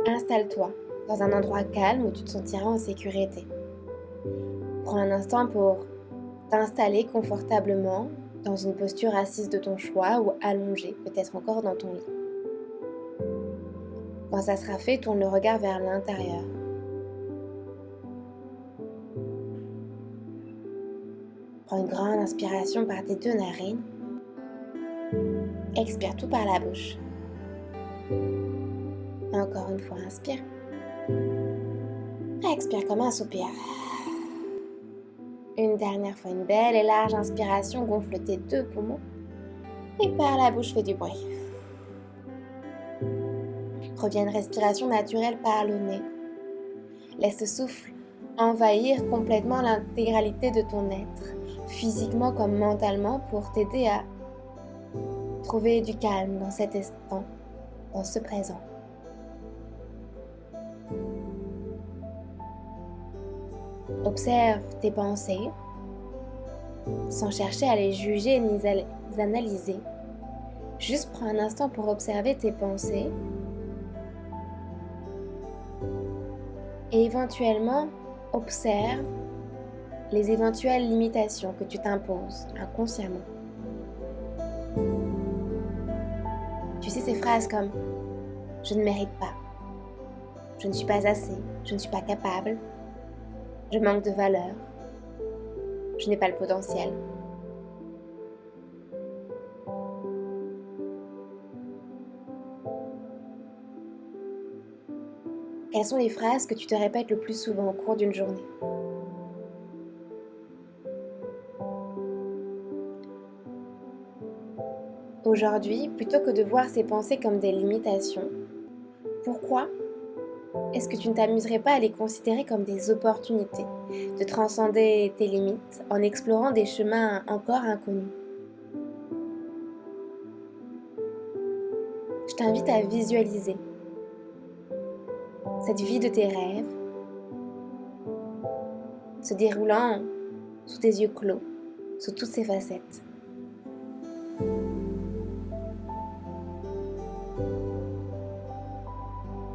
Installe-toi dans un endroit calme où tu te sentiras en sécurité. Prends un instant pour t'installer confortablement dans une posture assise de ton choix ou allongée, peut-être encore dans ton lit. Quand ça sera fait, tourne le regard vers l'intérieur. Prends une grande inspiration par tes 2 narines. Expire tout par la bouche. Encore une fois, inspire. Expire comme un soupir. Une dernière fois, une belle et large inspiration, gonfle tes 2 poumons. Et par la bouche, fais du bruit. Reviens à une respiration naturelle par le nez. Laisse ce souffle envahir complètement l'intégralité de ton être, physiquement comme mentalement, pour t'aider à trouver du calme dans cet instant, dans ce présent. Observe tes pensées, sans chercher à les juger ni à les analyser. Juste prends un instant pour observer tes pensées et éventuellement observe les éventuelles limitations que tu t'imposes inconsciemment. Tu sais ces phrases comme « je ne mérite pas »,« je ne suis pas assez »,« je ne suis pas capable »,« je manque de valeur »,« je n'ai pas le potentiel ». Quelles sont les phrases que tu te répètes le plus souvent au cours d'une journée? Aujourd'hui, plutôt que de voir ces pensées comme des limitations, pourquoi est-ce que tu ne t'amuserais pas à les considérer comme des opportunités de transcender tes limites en explorant des chemins encore inconnus? Je t'invite à visualiser cette vie de tes rêves se déroulant sous tes yeux clos, sous toutes ses facettes.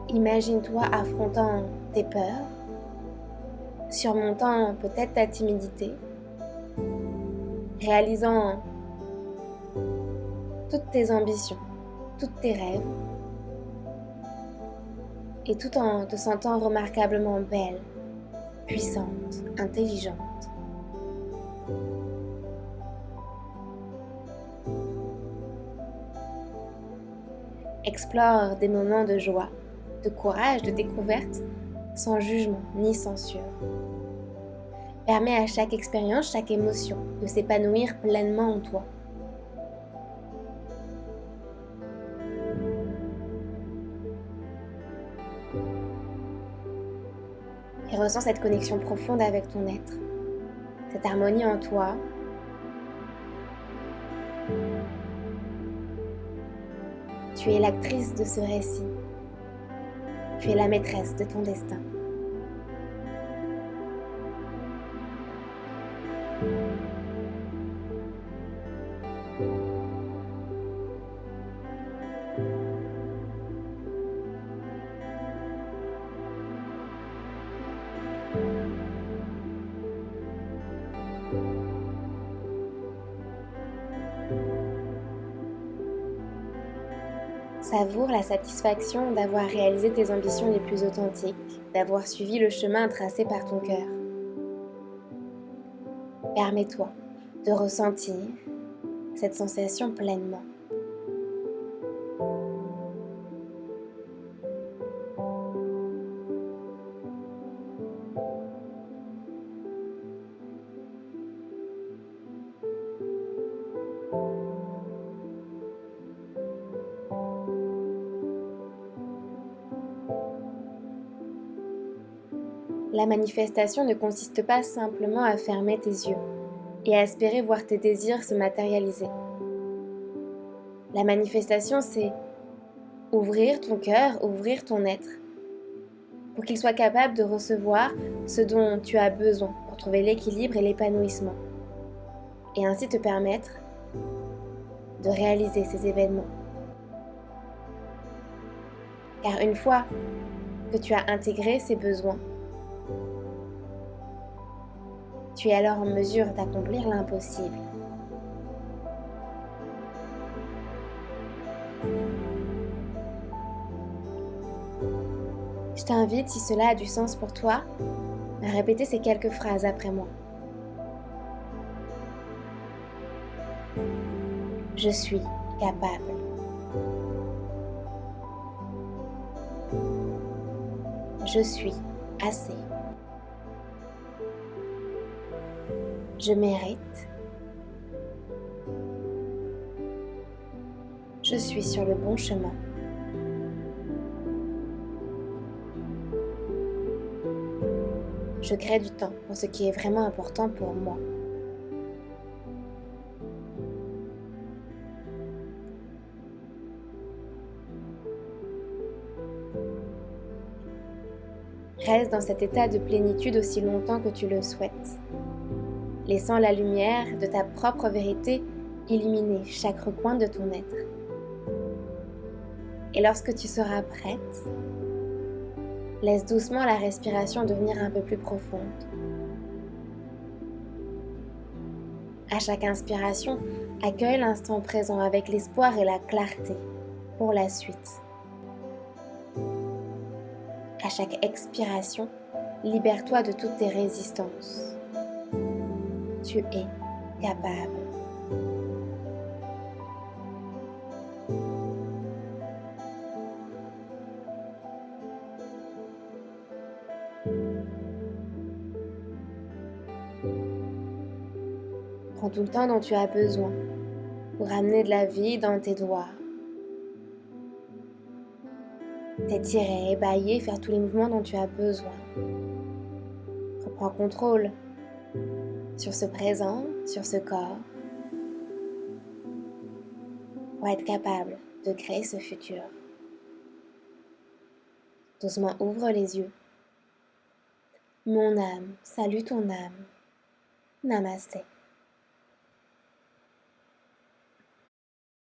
Imagine-toi affrontant tes peurs, surmontant peut-être ta timidité, réalisant toutes tes ambitions, tous tes rêves, et tout en te sentant remarquablement belle, puissante, intelligente. Explore des moments de joie, de courage, de découverte, sans jugement ni censure. Permets à chaque expérience, chaque émotion de s'épanouir pleinement en toi. Et ressens cette connexion profonde avec ton être, cette harmonie en toi. Tu es l'actrice de ce récit. Tu es la maîtresse de ton destin. Savoure la satisfaction d'avoir réalisé tes ambitions les plus authentiques, d'avoir suivi le chemin tracé par ton cœur. Permets-toi de ressentir cette sensation pleinement. La manifestation ne consiste pas simplement à fermer tes yeux et à espérer voir tes désirs se matérialiser. La manifestation, c'est ouvrir ton cœur, ouvrir ton être, pour qu'il soit capable de recevoir ce dont tu as besoin pour trouver l'équilibre et l'épanouissement, et ainsi te permettre de réaliser ces événements. Car une fois que tu as intégré ces besoins, tu es alors en mesure d'accomplir l'impossible. Je t'invite, si cela a du sens pour toi, à répéter ces quelques phrases après moi. Je suis capable. Je suis assez. Je mérite. Je suis sur le bon chemin. Je crée du temps pour ce qui est vraiment important pour moi. Reste dans cet état de plénitude aussi longtemps que tu le souhaites, laissant la lumière de ta propre vérité illuminer chaque recoin de ton être. Et lorsque tu seras prête, laisse doucement la respiration devenir un peu plus profonde. À chaque inspiration, accueille l'instant présent avec l'espoir et la clarté pour la suite. À chaque expiration, libère-toi de toutes tes résistances. Tu es capable. Prends tout le temps dont tu as besoin pour amener de la vie dans tes doigts. T'étirer, bailler, faire tous les mouvements dont tu as besoin. Reprends contrôle sur ce présent, sur ce corps, pour être capable de créer ce futur. Doucement ouvre les yeux. Mon âme, salue ton âme. Namasté.